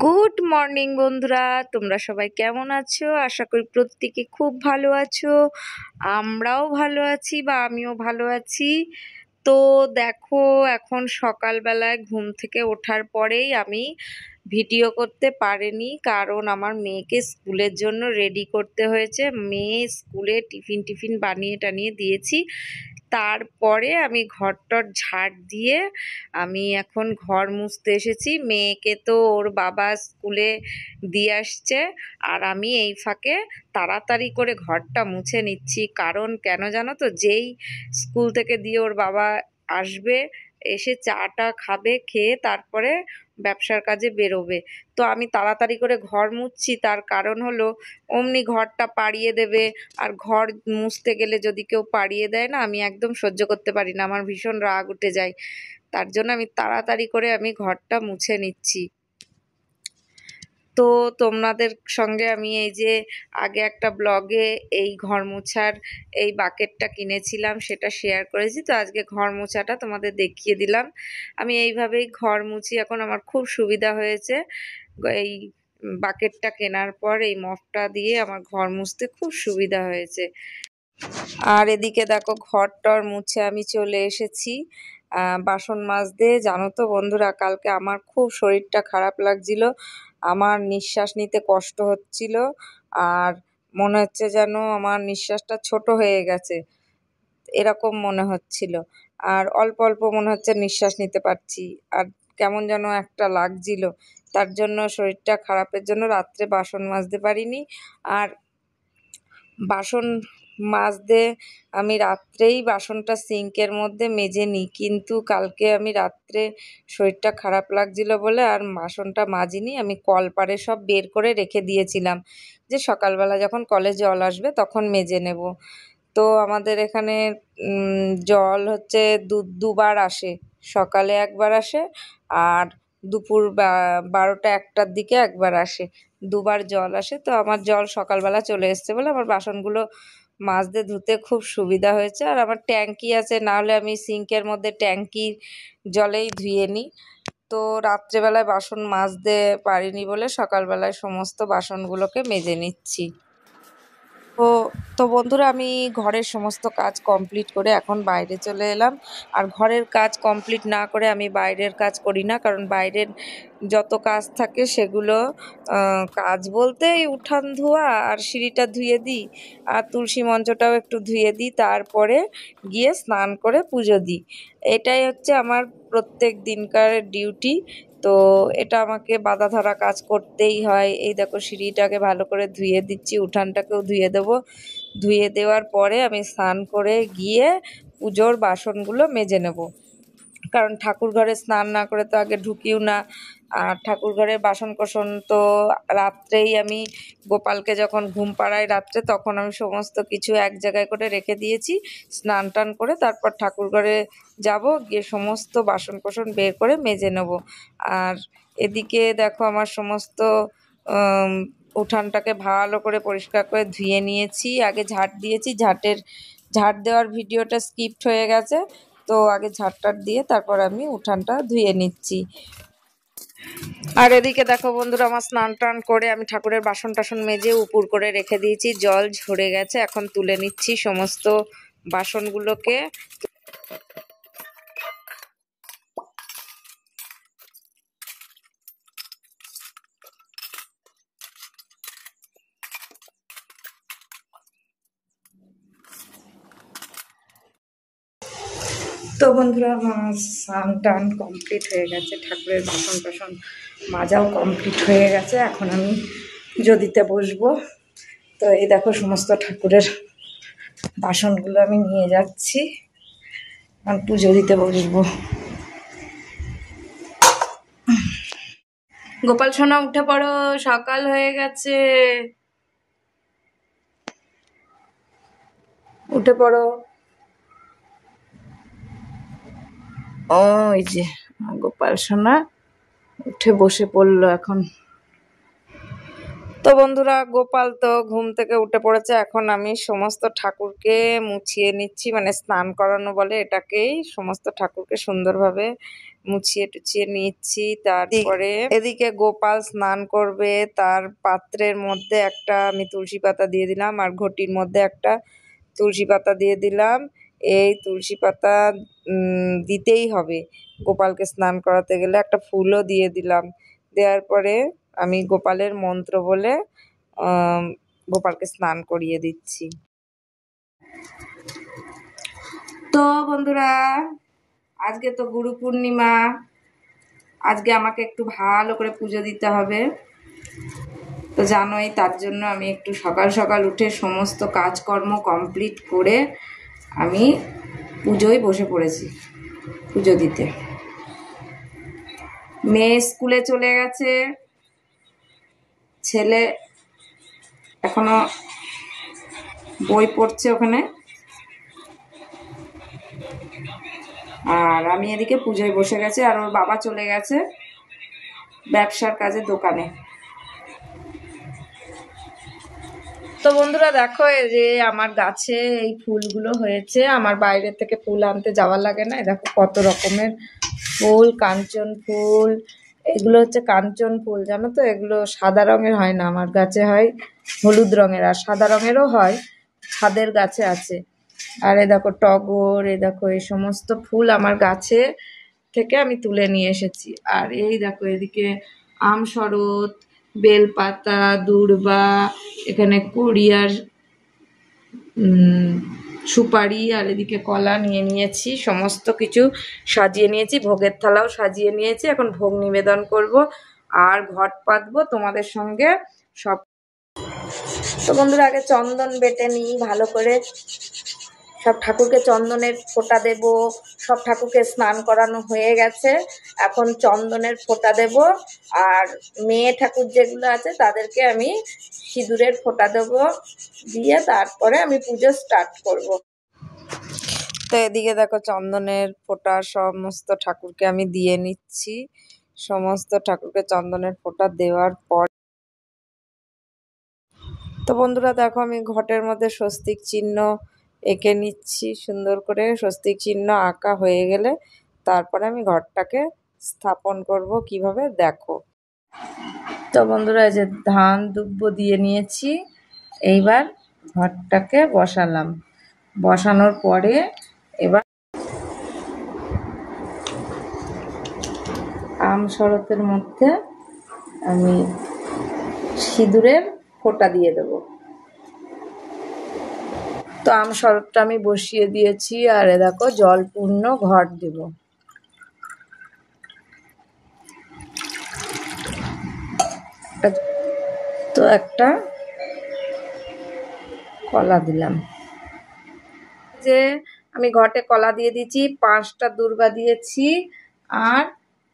Good morning বন্ধুরা, তোমরা সবাই কেমন আছো? আশা করি প্রত্যেকে খুব ভালো আছো। আমরাও ভালো আছি বা আমিও ভালো আছি। তো দেখো, এখন সকালবেলায় ঘুম থেকে ওঠার পরেই আমি ভিডিও করতে পারিনি, কারণ আমার মেয়েকে স্কুলের জন্য রেডি করতে হয়েছে। মেয়ে স্কুলে টিফিন বানিয়ে টানিয়ে দিয়েছি, তারপরে আমি ঘরটর ঝাড় দিয়ে আমি এখন ঘর মুছতে এসেছি। মেয়েকে তো ওর বাবা স্কুলে দিয়ে আসছে, আর আমি এই ফাঁকে তাড়াতাড়ি করে ঘরটা মুছে নিচ্ছি। কারণ কেন জানো তো, যেই স্কুল থেকে দিয়ে ওর বাবা আসবে, এসে চাটা খাবে, খেয়ে তারপরে ব্যবসার কাজে বেরোবে। তো আমি তাড়াতাড়ি করে ঘর মুছছি, তার কারণ হলো অমনি ঘরটা পাড়িয়ে দেবে। আর ঘর মুছতে গেলে যদি কেউ পাড়িয়ে দেয় না, আমি একদম সহ্য করতে পারি না, আমার ভীষণ রাগ উঠে যায়। তার জন্য আমি তাড়াতাড়ি করে আমি ঘরটা মুছে নিচ্ছি। তো তোমাদের সঙ্গে আমি এই যে আগে একটা ব্লগে এই ঘর মোছার এই বাকেটটা কিনেছিলাম, সেটা শেয়ার করেছি। তো আজকে ঘর মোছাটা তোমাদের দেখিয়ে দিলাম। আমি এইভাবেই ঘর মুছি, এখন আমার খুব সুবিধা হয়েছে। এই বাকেটটা কেনার পর এই মপটা দিয়ে আমার ঘর মুছতে খুব সুবিধা হয়েছে। আর এদিকে দেখো, ঘরটর মুছে আমি চলে এসেছি বাসন মাজতে। জানো তো বন্ধুরা, কালকে আমার খুব শরীরটা খারাপ লাগছিল, আমার নিঃশ্বাস নিতে কষ্ট হচ্ছিল, আর মনে হচ্ছে যেন আমার নিঃশ্বাসটা ছোট হয়ে গেছে, এরকম মনে হচ্ছিল। আর অল্প অল্প মনে হচ্ছে নিঃশ্বাস নিতে পারছি, আর কেমন যেন একটা লাগছিল। তার জন্য শরীরটা খারাপের জন্য রাত্রে বাসন মাজতে পারিনি। আর বাসন মাজতে আমি রাত্রেই বাসনটা সিঙ্কের মধ্যে মেজে নিই, কিন্তু কালকে আমি রাত্রে শরীরটা খারাপ লাগছিল বলে আর বাসনটা মাজিনি। আমি কলপারে সব বের করে রেখে দিয়েছিলাম, যে সকালবেলা যখন কলে জল আসবে তখন মেজে নেব। তো আমাদের এখানে জল হচ্ছে দুবার আসে, সকালে একবার আসে, আর দুপুর 12টা-1টার দিকে একবার আসে। দুবার জল আসে। তো আমার জল সকালবেলা চলে এসছে বলে আমার বাসনগুলো মাজতে ধুতে খুব সুবিধা হয়েছে। আর আমার ট্যাঙ্কি আছে, না হলে আমি সিঙ্কের মধ্যে ট্যাঙ্কির জলেই ধুয়ে নিই। তো রাত্রেবেলায় বাসন মাজতে পারিনি বলে সকালবেলায় সমস্ত বাসনগুলোকে মেজে নিচ্ছি। তো তো বন্ধুরা, আমি ঘরের সমস্ত কাজ কমপ্লিট করে এখন বাইরে চলে এলাম। আর ঘরের কাজ কমপ্লিট না করে আমি বাইরের কাজ করি না, কারণ বাইরের যত কাজ থাকে সেগুলো কাজ বলতে এই উঠান ধোয়া আর সিঁড়িটা ধুয়ে দিই, আর তুলসী মঞ্চটাও একটু ধুয়ে দিই, তারপরে গিয়ে স্নান করে পুজো দিই। এটাই হচ্ছে আমার প্রত্যেক দিনকার ডিউটি। তো এটা আমাকে বাঁধা ধরা কাজ করতেই হয়। এই দেখো, সিঁড়িটাকে ভালো করে ধুয়ে দিচ্ছি, উঠানটাকেও ধুয়ে দেবো। ধুয়ে দেওয়ার পরে আমি স্নান করে গিয়ে পুজোর বাসনগুলো মেজে নেব, কারণ ঠাকুর ঘরে স্নান না করে তো আগে ঢুকিও না। আর ঠাকুর ঘরের বাসন কোসন তো রাত্রেই আমি গোপালকে যখন ঘুম পাড়াই রাত্রে, তখন আমি সমস্ত কিছু এক জায়গায় করে রেখে দিয়েছি। স্নান টান করে তারপর ঠাকুর ঘরে যাব, গিয়ে সমস্ত বাসন কোসন বের করে মেজে নেব। আর এদিকে দেখো, আমার সমস্ত উঠানটাকে ভালো করে পরিষ্কার করে ধুয়ে নিয়েছি। আগে ঝাঁট দিয়েছি, ঝাঁট দেওয়ার ভিডিওটা স্কিপ্ট হয়ে গেছে। তো আগে ঝাঁটটাট দিয়ে তারপর আমি উঠানটা ধুয়ে নিচ্ছি। আর এদিকে দেখো বন্ধুরা, আমার স্নান টান করে আমি ঠাকুরের বাসন টাসন মেজে উপুর করে রেখে দিয়েছি, জল ঝরে গেছে। এখন তুলে নিচ্ছি সমস্ত বাসনগুলোকে। তো বন্ধুরা, আমার স্নান টান কমপ্লিট হয়ে গেছে, ঠাকুরের বাসন টাসন মাজাও কমপ্লিট হয়ে গেছে। এখন আমি পুজো দিতে বসবো। তো এই দেখো, সমস্ত ঠাকুরের বাসনগুলো আমি নিয়ে যাচ্ছি, আর পুজো দিতে বসবো। গোপাল সোনা, উঠে পড়ো, সকাল হয়ে গেছে, উঠে পড়ো। ওই যে গোপাল সোনা উঠে বসে পড়লো এখন। তো বন্ধুরা, গোপাল তো ঘুম থেকে উঠে পড়েছে। এখন আমি সমস্ত ঠাকুরকে মুছিয়ে নিচ্ছি, মানে স্নান করানো বলে এটাকেই। সমস্ত ঠাকুরকে সুন্দরভাবে মুছিয়ে টুছিয়ে নিচ্ছি। তারপরে এদিকে গোপাল স্নান করবে, তার পাত্রের মধ্যে একটা আমি তুলসী পাতা দিয়ে দিলাম, আর ঘটির মধ্যে একটা তুলসী পাতা দিয়ে দিলাম। এই তুলসী পাতা দিতেই হবে গোপালকে স্নান করাতে গেলে। একটা ফুলও দিয়ে দিলাম। দেওয়ার পরে আমি গোপালের মন্ত্র বলে গোপালকে স্নান করিয়ে দিচ্ছি। তো বন্ধুরা, আজকে তো গুরু পূর্ণিমা। আজকে আমাকে একটু ভালো করে পুজো দিতে হবে, তো জানোই। তার জন্য আমি একটু সকাল সকাল উঠে সমস্ত কাজকর্ম কমপ্লিট করে আমি পুজোয় বসে পড়েছি, পুজো দিতে। মেয়ে স্কুলে চলে গেছে, ছেলে এখনো বই পড়ছে ওখানে, আর আমি এদিকে পুজোয় বসে গেছি। আর ওর বাবা চলে গেছে ব্যবসার কাজে দোকানে। তো বন্ধুরা দেখো, এই যে আমার গাছে এই ফুলগুলো হয়েছে। আমার বাইরে থেকে ফুল আনতে যাওয়ার লাগে না। দেখো কত রকমের ফুল, কাঞ্চন ফুল। এগুলো হচ্ছে কাঞ্চন ফুল, জানো তো। এগুলো সাদা রঙের হয় না, আমার গাছে হয় হলুদ রঙের, আর সাদা রঙেরও হয়, ছাদের গাছে আছে। আর এ দেখো টগর, এ দেখো এই সমস্ত ফুল আমার গাছে থেকে আমি তুলে নিয়ে এসেছি। আর এই দেখো এদিকে আমশরৎ, বেলপাতা, দূর্বা, এখানে কোরিয়ার সুপারি, আর এদিকে কলা নিয়ে নিয়েছি। সমস্ত কিছু সাজিয়ে নিয়েছি, ভোগের থালাও সাজিয়ে নিয়েছি। এখন ভোগ নিবেদন করব আর ঘট পাতবো তোমাদের সঙ্গে সব। তো বন্ধুরা, আগে চন্দন বেটে নিই ভালো করে। সব ঠাকুরকে চন্দনের ফোঁটা দেব। সব ঠাকুরকে স্নান করানো হয়ে গেছে, এখন চন্দনের ফোঁটা দেব। আর মেয়ে ঠাকুর যেগুলো আছে তাদেরকে আমি সিঁদুরের ফোঁটা দেব, দিয়ে তারপরে আমি পুজো স্টার্ট করব। তো এদিকে দেখো চন্দনের ফোঁটা সমস্ত ঠাকুরকে আমি দিয়ে নিচ্ছি। সমস্ত ঠাকুরকে চন্দনের ফোঁটা দেওয়ার পর, তো বন্ধুরা দেখো আমি ঘটের মধ্যে স্বস্তিক চিহ্ন এঁকে নিচ্ছি। সুন্দর করে স্বস্তিক চিহ্ন আঁকা হয়ে গেলে তারপরে আমি ঘরটাকে স্থাপন করব কিভাবে দেখো। তো বন্ধুরা, এই যে ধান দুব্ব দিয়ে নিয়েছি। এইবার ঘরটাকে বসালাম। বসানোর পরে এবার আমশরতের মধ্যে আমি সিঁদুরের ফোঁটা দিয়ে দেবো। তো আমশরতটা আমি বসিয়ে দিয়েছি। আর এ দেখো জলপূর্ণ ঘট দেব। তো একটা কলা দিলাম। যে আমি ঘটে কলা দিয়ে দিয়েছি, 5টা দূর্বা দিয়েছি, আর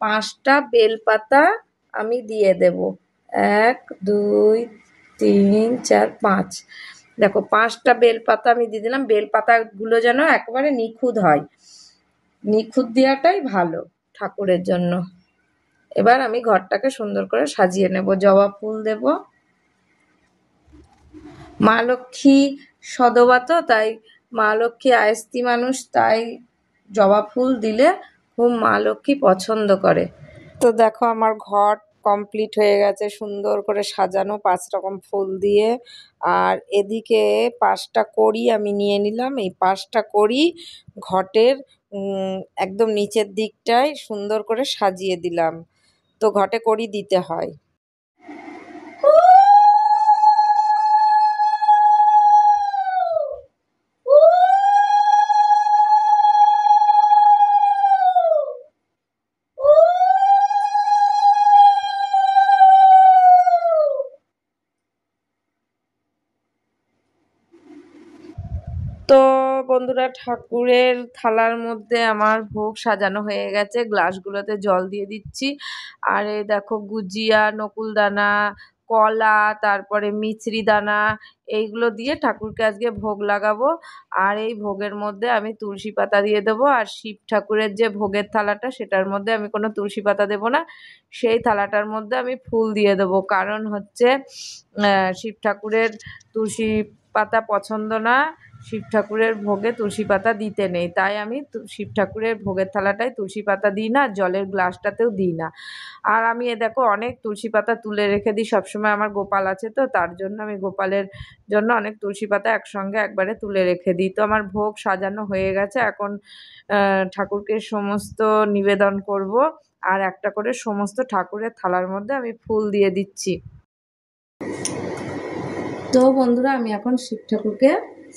5টা বেলপাতা আমি দিয়ে দেব। 1 2 3 4 5। দেখো 5টা বেলপাতা আমি দিয়ে দিলাম। বেলপাতাগুলো যেন একেবারে নিখুঁত হয়, নিখুঁত দেওয়াটাই ভালো ঠাকুরের জন্য। এবার আমি ঘরটাকে সুন্দর করে সাজিয়ে নেব। জবা ফুল দেব। মা লক্ষ্মী সধবা, তো তাই মা লক্ষ্মী আয়স্তি মানুষ, তাই জবা ফুল দিলে খুব মা লক্ষ্মী পছন্দ করে। তো দেখো আমার ঘট কমপ্লিট হয়ে গেছে, সুন্দর করে সাজানো 5 রকম ফুল দিয়ে। আর এদিকে 5টা কড়ি আমি নিয়ে নিলাম। এই 5টা কড়ি ঘটের একদম নিচের দিকটায় সুন্দর করে সাজিয়ে দিলাম। তো ঘটে কড়ি দিতে হয়। তো বন্ধুরা, ঠাকুরের থালার মধ্যে আমার ভোগ সাজানো হয়ে গেছে। গ্লাসগুলোতে জল দিয়ে দিচ্ছি। আর এই দেখো গুজিয়া, নকুলদানা, কলা, তারপরে মিছরি দানা, এইগুলো দিয়ে ঠাকুরকে আজকে ভোগ লাগাবো। আর এই ভোগের মধ্যে আমি তুলসী পাতা দিয়ে দেবো। আর শিব ঠাকুরের যে ভোগের থালাটা, সেটার মধ্যে আমি কোনো তুলসী পাতা দেবো না, সেই থালাটার মধ্যে আমি ফুল দিয়ে দেবো। কারণ হচ্ছে শিব ঠাকুরের তুলসী পাতা পছন্দ না, শিব ঠাকুরের ভোগে তুলসী পাতা দিতে নেই, তাই আমি শিব ঠাকুরের ভোগের থালাটায় তুলসী পাতা দিই না, জলের গ্লাসটাতেও দিই না। আর আমি দেখো অনেক তুলসী পাতা তুলে রেখে দিই সবসময়, আমার গোপাল আছে তো, তার জন্য আমি গোপালের জন্য অনেক তুলসী পাতা একসঙ্গে একবারে তুলে রেখে দিই। তো আমার ভোগ সাজানো হয়ে গেছে, এখন ঠাকুরকে সমস্ত নিবেদন করব। আর একটা করে সমস্ত ঠাকুরের থালার মধ্যে আমি ফুল দিয়ে দিচ্ছি। তো বন্ধুরা, আমি এখন শিব ঠাকুরকে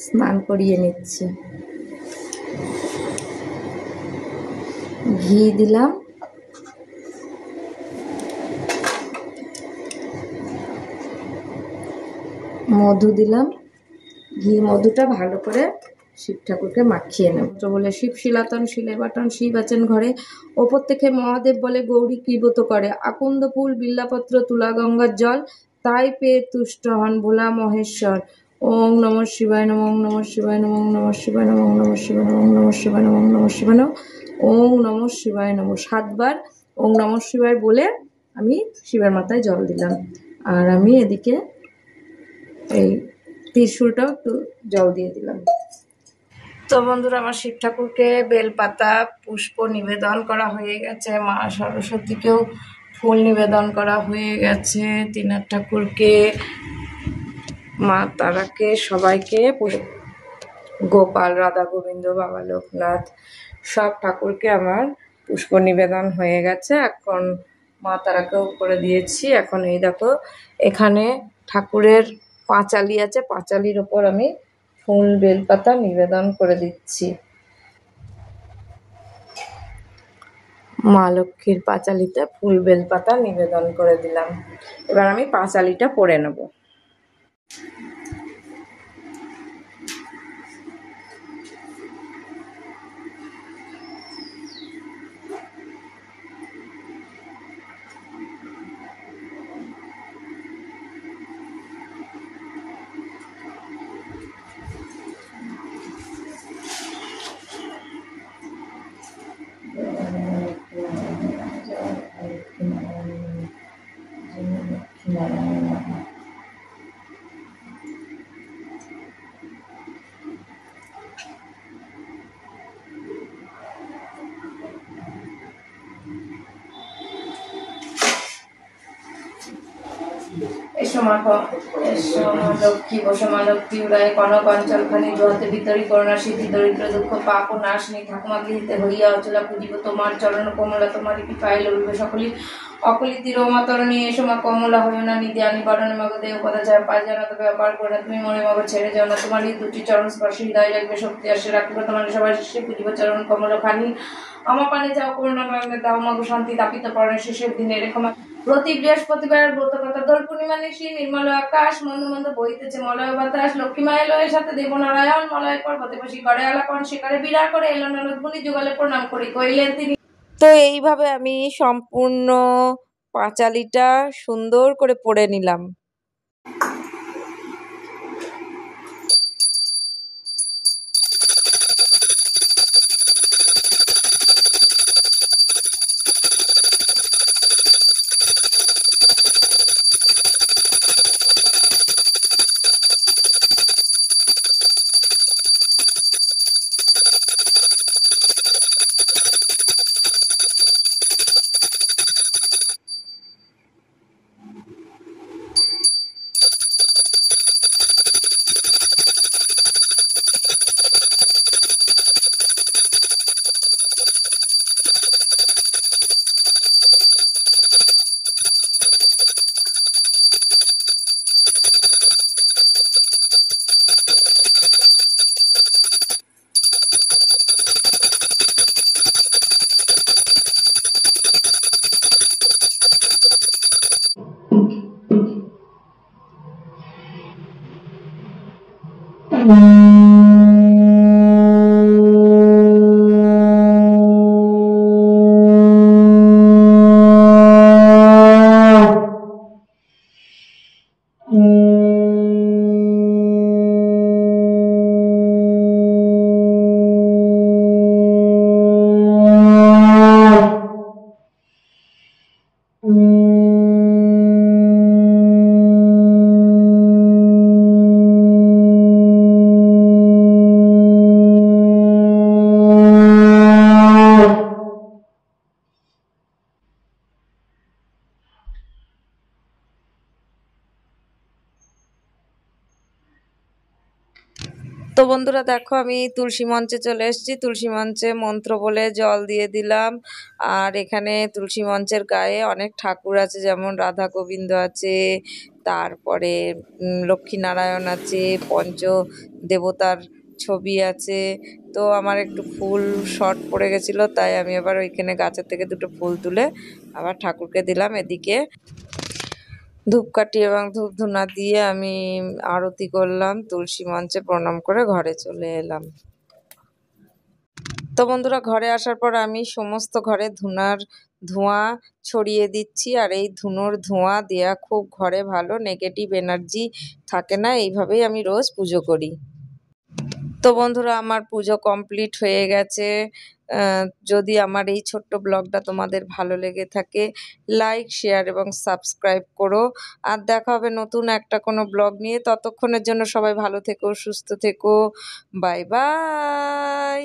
স্নান করিয়ে নিচ্ছি। ঘি দিলাম, মধু দিলাম, ঘি মধুটা ভালো করে শিব ঠাকুরকে মাখিয়ে নেব। তো বলে শিব শিলাতন শিলে বাটন, শিব আছেন ঘরে, ওপর থেকে মহাদেব বলে গৌরী কীব্রত করে, আকন্দ ফুল বিল্লাপত্র তুলা গঙ্গার জল, তাই পেয়ে তুষ্ট হন ভোলা মহেশ্বর। ওং নম শিবায় নম, ওং নম শিবায় নম, ওং নম শিবায় নম, ওং নম শিবায় নম, ওং নম শিবায় নম, ওং নম শিবায় নম, ওং নম শিবায় নম। 7 বার ওং নম শিবায় বলে আমি শিবের মাথায় জল দিলাম। আর আমি এদিকে এই ত্রিশূলটাও একটু জল দিয়ে দিলাম। তো বন্ধুরা, আমার শিব ঠাকুরকে বেলপাতা পুষ্প নিবেদন করা হয়ে গেছে, মা সরস্বতীকেও ফুল নিবেদন করা হয়ে গেছে, তিনাথ ঠাকুরকে, মা তারাকে, সবাইকে, গোপাল, রাধা গোবিন্দ, বাবা লোকনাথ, সব ঠাকুরকে আমার পুষ্প নিবেদন হয়ে গেছে। এখন মা তারাকেও করে দিয়েছি। এখন এই দেখো, এখানে ঠাকুরের পাঁচালি আছে, পাঁচালির ওপর আমি ফুল বেলপাতা নিবেদন করে দিচ্ছি। মা লক্ষ্মীর পাঁচালিতে ফুল বেলপাতা নিবেদন করে দিলাম। এবার আমি পাঁচালিটা পরে নেব। এসো মা লক্ষ্মী, বসো মা লক্ষ্মী, উদয় কনক অঞ্চলখানি জোহাতে ভিতরি করুণা সিদ্ধি, দরিদ্র দুঃখ পাপ ও নাশনি, ঠাকুমা গৃহীতে হইয়া অচলা পুজিব তোমার চরণ কমলা, তোমারই কৃপায় লড়িবে সকলি অকলিতি রোমা তরণী। এসো মা কমলা হইও না নিধি আনি বরণে মগ দেহ পদা যায় পায় জানা, তবে অপার করে না তুমি মনে মগ ছেড়ে যাও না, তোমারই দুটি চরণ স্পর্শে হৃদয় রাখবে শক্তি আসে রাখবে, তোমার সবাই শেষে পুজিব চরণ কমল খানি। আমার পানে যাও করুণা দাও মগ শান্তি, তাপিত পরণে শেষের দিনে রেখো মা। প্রতি বৃহস্পতিবার ব্রতকথা দোল পূর্ণিমা নিশি, নির্মল আকাশ মন্দ মন্দ বইতেছে মলয় বাতাস, লক্ষ্মী মায়ের লয়ের সাথে দেবনারায়ণ মলয় পর্বতে বসি করে আলাপন শিকারে বিরাট করে এলো নরদমুনি যুগলে প্রণাম করি কইলেন তিনি। তো এইভাবে আমি সম্পূর্ণ পাঁচালিটা সুন্দর করে পড়ে নিলাম। তো বন্ধুরা দেখো, আমি তুলসী মঞ্চে চলে এসেছি। তুলসী মঞ্চে মন্ত্র বলে জল দিয়ে দিলাম। আর এখানে তুলসী মঞ্চের গায়ে অনেক ঠাকুর আছে, যেমন রাধা গোবিন্দ আছে, তারপরে লক্ষ্মীনারায়ণ আছে, পঞ্চ দেবতার ছবি আছে। তো আমার একটু ফুল শর্ট পড়ে গেছিলো, তাই আমি আবার ওইখানে গাছের থেকে দুটো ফুল তুলে আবার ঠাকুরকে দিলাম। এদিকে ধূপকাঠি এবং ধূপধুনা দিয়ে আমি আরতি করলাম, তুলসী মঞ্চে প্রণাম করে ঘরে চলে এলাম। তো বন্ধুরা, ঘরে আসার পর আমি সমস্ত ঘরে ধোঁয়া ছড়িয়ে দিচ্ছি। আর এই ধুনোর ধোঁয়া দেয়া খুব ঘরে ভালো, নেগেটিভ এনার্জি থাকে না। এইভাবেই আমি রোজ পুজো করি। তো বন্ধুরা, আমার পুজো কমপ্লিট হয়ে গেছে। যদি আমার এই ছোট্ট ব্লগটা তোমাদের ভালো লেগে থাকে, লাইক, শেয়ার এবং সাবস্ক্রাইব করো। আর দেখা হবে নতুন একটা কোনো ব্লগ নিয়ে। ততক্ষণের জন্য সবাই ভালো থেকো, সুস্থ থেকো। Bye bye.